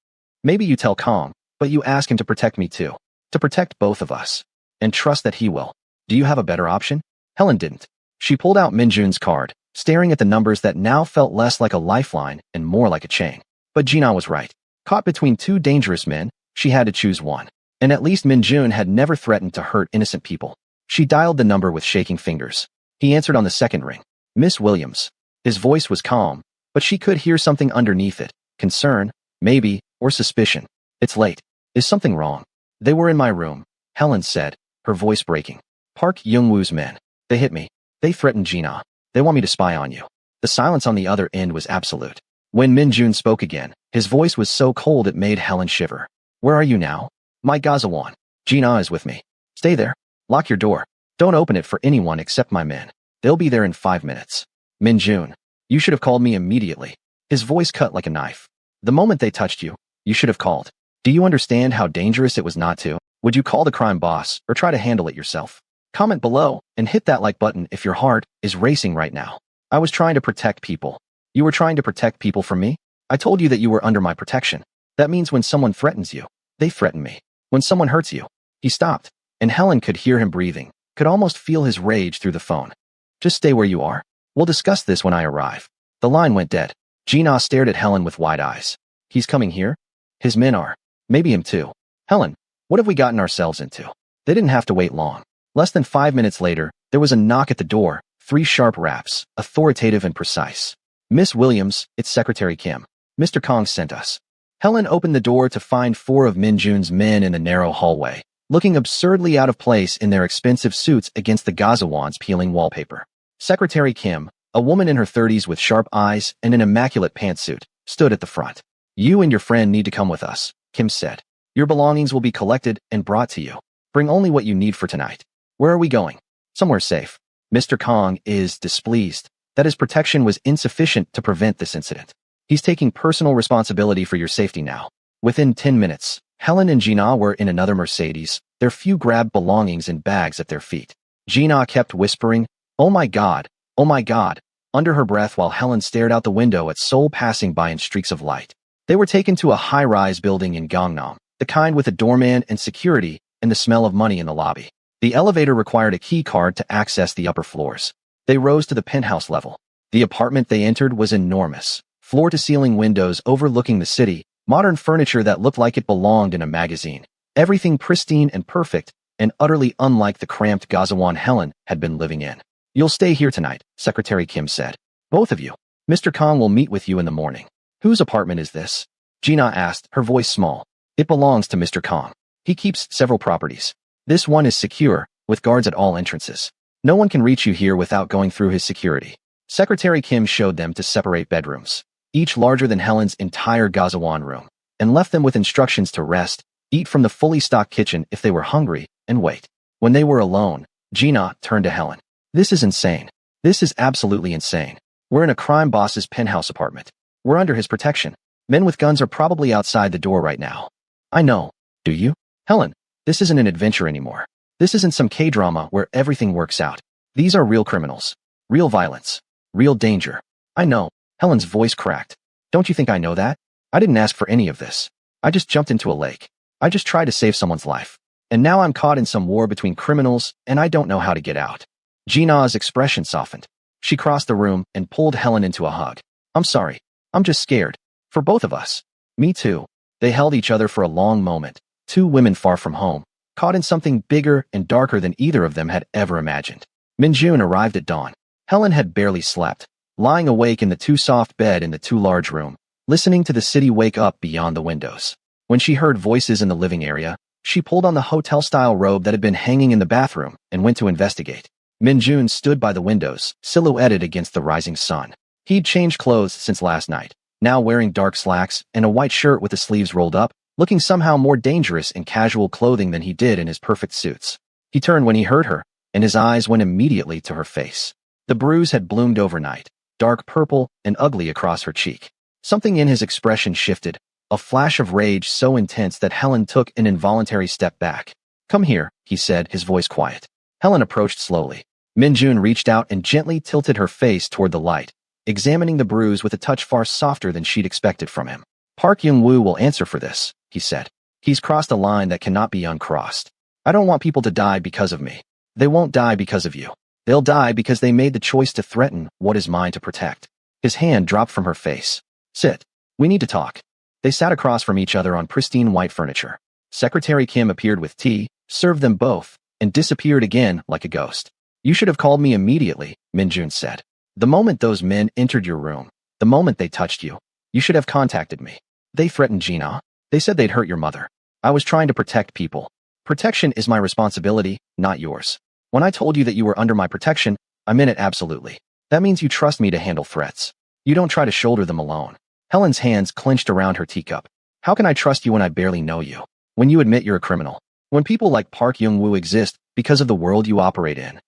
Maybe you tell Kong, but you ask him to protect me too. To protect both of us. And trust that he will. Do you have a better option? Helen didn't. She pulled out Minjun's card, staring at the numbers that now felt less like a lifeline and more like a chain. But Gina was right. Caught between two dangerous men, she had to choose one. And at least Minjun had never threatened to hurt innocent people. She dialed the number with shaking fingers. He answered on the second ring. Miss Williams. His voice was calm, but she could hear something underneath it. Concern, maybe, or suspicion. It's late. Is something wrong? They were in my room, Helen said, her voice breaking. Park Young-woo's men. They hit me. They threatened Gina. They want me to spy on you. The silence on the other end was absolute. When Minjun spoke again, his voice was so cold it made Helen shiver. Where are you now? My Gazawan. Gina is with me. Stay there. Lock your door. Don't open it for anyone except my men. They'll be there in 5 minutes. Minjun. You should have called me immediately. His voice cut like a knife. The moment they touched you, you should have called. Do you understand how dangerous it was not to? Would you call the crime boss or try to handle it yourself? Comment below and hit that like button if your heart is racing right now. I was trying to protect people. You were trying to protect people from me? I told you that you were under my protection. That means when someone threatens you, they threaten me. When someone hurts you. He stopped, and Helen could hear him breathing, could almost feel his rage through the phone. Just stay where you are. We'll discuss this when I arrive. The line went dead. Gina stared at Helen with wide eyes. He's coming here? His men are. Maybe him too. Helen, what have we gotten ourselves into? They didn't have to wait long. Less than 5 minutes later, there was a knock at the door, 3 sharp raps, authoritative and precise. Miss Williams, it's Secretary Kim. Mr. Kong sent us. Helen opened the door to find 4 of Minjun's men in the narrow hallway, looking absurdly out of place in their expensive suits against the Gazawan's peeling wallpaper. Secretary Kim, a woman in her 30s with sharp eyes and an immaculate pantsuit, stood at the front. You and your friend need to come with us, Kim said. Your belongings will be collected and brought to you. Bring only what you need for tonight. Where are we going? Somewhere safe. Mr. Kong is displeased that his protection was insufficient to prevent this incident. He's taking personal responsibility for your safety now. Within 10 minutes, Helen and Gina were in another Mercedes, their few grabbed belongings and bags at their feet. Gina kept whispering, "Oh my God, oh my God," under her breath while Helen stared out the window at Seoul passing by in streaks of light. They were taken to a high-rise building in Gangnam, the kind with a doorman and security and the smell of money in the lobby. The elevator required a key card to access the upper floors. They rose to the penthouse level. The apartment they entered was enormous, floor-to-ceiling windows overlooking the city, modern furniture that looked like it belonged in a magazine. Everything pristine and perfect, and utterly unlike the cramped Gazawan Helen had been living in. You'll stay here tonight, Secretary Kim said. Both of you. Mr. Kong will meet with you in the morning. Whose apartment is this? Gina asked, her voice small. It belongs to Mr. Kong. He keeps several properties. This one is secure, with guards at all entrances. No one can reach you here without going through his security. Secretary Kim showed them to separate bedrooms, each larger than Helen's entire Gazawan room, and left them with instructions to rest, eat from the fully stocked kitchen if they were hungry, and wait. When they were alone, Gina turned to Helen. This is insane. This is absolutely insane. We're in a crime boss's penthouse apartment. We're under his protection. Men with guns are probably outside the door right now. I know. Do you? Helen, this isn't an adventure anymore. This isn't some K-drama where everything works out. These are real criminals. Real violence. Real danger. I know. Helen's voice cracked. Don't you think I know that? I didn't ask for any of this. I just jumped into a lake. I just tried to save someone's life. And now I'm caught in some war between criminals, and I don't know how to get out. Gina's expression softened. She crossed the room and pulled Helen into a hug. I'm sorry. I'm just scared. For both of us. Me too. They held each other for a long moment. 2 women far from home, caught in something bigger and darker than either of them had ever imagined. Minjun arrived at dawn. Helen had barely slept, lying awake in the too soft bed in the too large room, listening to the city wake up beyond the windows. When she heard voices in the living area, she pulled on the hotel-style robe that had been hanging in the bathroom and went to investigate. Minjun stood by the windows, silhouetted against the rising sun. He'd changed clothes since last night, now wearing dark slacks and a white shirt with the sleeves rolled up, looking somehow more dangerous in casual clothing than he did in his perfect suits. He turned when he heard her, and his eyes went immediately to her face. The bruise had bloomed overnight, dark purple and ugly across her cheek. Something in his expression shifted, a flash of rage so intense that Helen took an involuntary step back. "Come here," he said, his voice quiet. Helen approached slowly. Minjun reached out and gently tilted her face toward the light, examining the bruise with a touch far softer than she'd expected from him. "Park Young-woo will answer for this," he said. "He's crossed a line that cannot be uncrossed. I don't want people to die because of me. They won't die because of you. They'll die because they made the choice to threaten what is mine to protect." His hand dropped from her face. "Sit. We need to talk." They sat across from each other on pristine white furniture. Secretary Kim appeared with tea, served them both, and disappeared again like a ghost. "You should have called me immediately," Minjun said. "The moment those men entered your room, the moment they touched you, you should have contacted me. They threatened Gina. They said they'd hurt your mother. I was trying to protect people. Protection is my responsibility, not yours. When I told you that you were under my protection, I meant it absolutely. That means you trust me to handle threats. You don't try to shoulder them alone." Helen's hands clenched around her teacup. "How can I trust you when I barely know you? When you admit you're a criminal? When people like Park Young-woo exist because of the world you operate in?"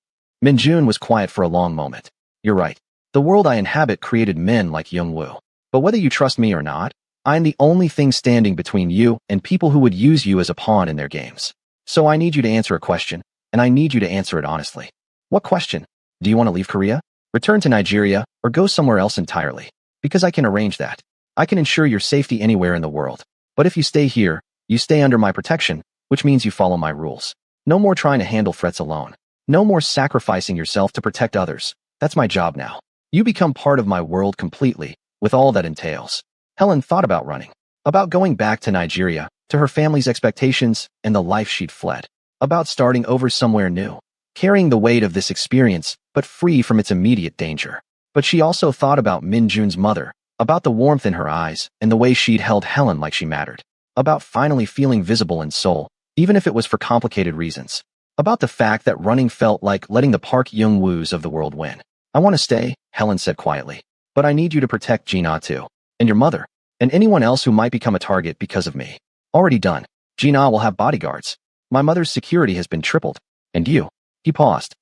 Minjun was quiet for a long moment. "You're right. The world I inhabit created men like Young-woo. But whether you trust me or not, I am the only thing standing between you and people who would use you as a pawn in their games. So I need you to answer a question, and I need you to answer it honestly." "What question? Do you want to leave Korea? Return to Nigeria, or go somewhere else entirely? Because I can arrange that. I can ensure your safety anywhere in the world. But if you stay here, you stay under my protection, which means you follow my rules. No more trying to handle threats alone. No more sacrificing yourself to protect others. That's my job now. You become part of my world completely, with all that entails." Helen thought about running, about going back to Nigeria, to her family's expectations and the life she'd fled, about starting over somewhere new, carrying the weight of this experience, but free from its immediate danger. But she also thought about Minjun's mother, about the warmth in her eyes and the way she'd held Helen like she mattered, about finally feeling visible in Seoul, even if it was for complicated reasons, about the fact that running felt like letting the Park Young-woos of the world win. "I want to stay," Helen said quietly, "but I need you to protect Gina too, and your mother, and anyone else who might become a target because of me." "Already done. Gina will have bodyguards. My mother's security has been tripled. And you," he paused,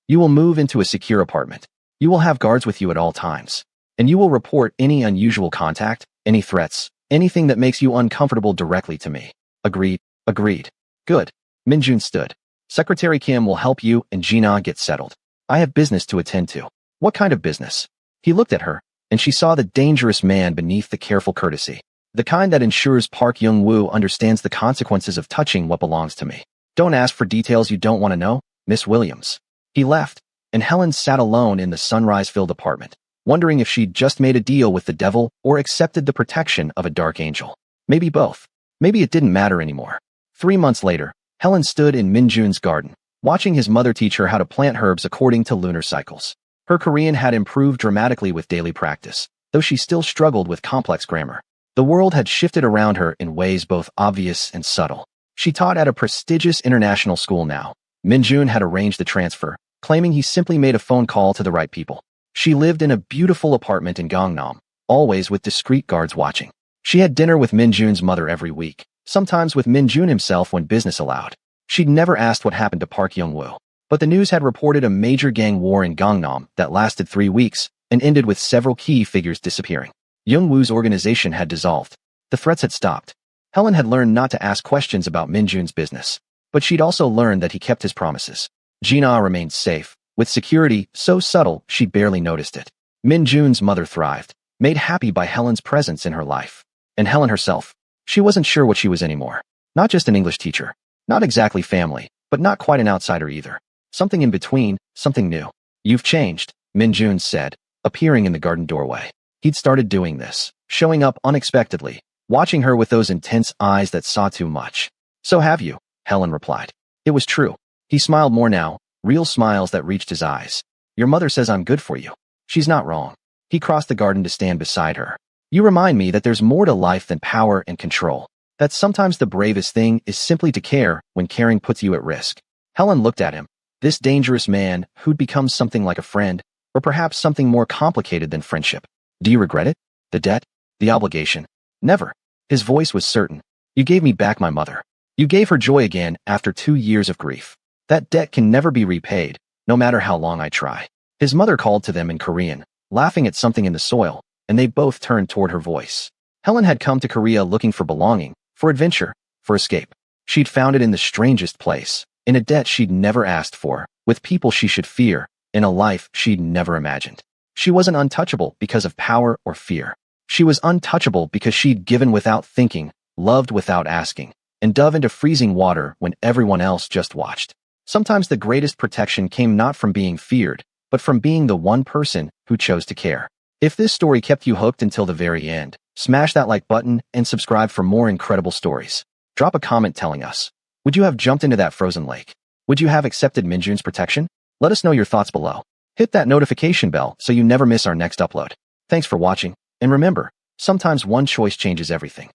"you will move into a secure apartment. You will have guards with you at all times. And you will report any unusual contact, any threats, anything that makes you uncomfortable directly to me." "Agreed. Agreed." "Good." Minjun stood. "Secretary Kim will help you and Gina get settled. I have business to attend to." "What kind of business?" He looked at her, and she saw the dangerous man beneath the careful courtesy. "The kind that ensures Park Young-woo understands the consequences of touching what belongs to me. Don't ask for details you don't want to know, Miss Williams." He left, and Helen sat alone in the sunrise-filled apartment, wondering if she'd just made a deal with the devil or accepted the protection of a dark angel. Maybe both. Maybe it didn't matter anymore. 3 months later, Helen stood in Minjun's garden, watching his mother teach her how to plant herbs according to lunar cycles. Her Korean had improved dramatically with daily practice, though she still struggled with complex grammar. The world had shifted around her in ways both obvious and subtle. She taught at a prestigious international school now. Minjun had arranged the transfer, claiming he simply made a phone call to the right people. She lived in a beautiful apartment in Gangnam, always with discreet guards watching. She had dinner with Minjun's mother every week, sometimes with Minjun himself when business allowed. She'd never asked what happened to Park Young-woo, but the news had reported a major gang war in Gangnam that lasted 3 weeks and ended with several key figures disappearing. Young-woo's organization had dissolved. The threats had stopped. Helen had learned not to ask questions about Minjun's business, but she'd also learned that he kept his promises. Gina remained safe, with security so subtle she'd barely noticed it. Minjun's mother thrived, made happy by Helen's presence in her life. And Helen herself, she wasn't sure what she was anymore. Not just an English teacher, not exactly family, but not quite an outsider either. Something in between, something new. "You've changed," Minjun said, appearing in the garden doorway. He'd started doing this, showing up unexpectedly, watching her with those intense eyes that saw too much. "So have you," Helen replied. It was true. He smiled more now, real smiles that reached his eyes. "Your mother says I'm good for you. She's not wrong." He crossed the garden to stand beside her. "You remind me that there's more to life than power and control. That sometimes the bravest thing is simply to care when caring puts you at risk." Helen looked at him, this dangerous man who'd become something like a friend, or perhaps something more complicated than friendship. "Do you regret it? The debt? The obligation?" "Never." His voice was certain. "You gave me back my mother. You gave her joy again after 2 years of grief. That debt can never be repaid, no matter how long I try. His mother called to them in Korean, laughing at something in the soil, and they both turned toward her voice. Helen had come to Korea looking for belonging, for adventure, for escape. She'd found it in the strangest place, in a debt she'd never asked for, with people she should fear, in a life she'd never imagined. She wasn't untouchable because of power or fear. She was untouchable because she'd given without thinking, loved without asking, and dove into freezing water when everyone else just watched. Sometimes the greatest protection came not from being feared, but from being the one person who chose to care. If this story kept you hooked until the very end, smash that like button and subscribe for more incredible stories. Drop a comment telling us, would you have jumped into that frozen lake? Would you have accepted Minjun's protection? Let us know your thoughts below. Hit that notification bell so you never miss our next upload. Thanks for watching, and remember, sometimes one choice changes everything.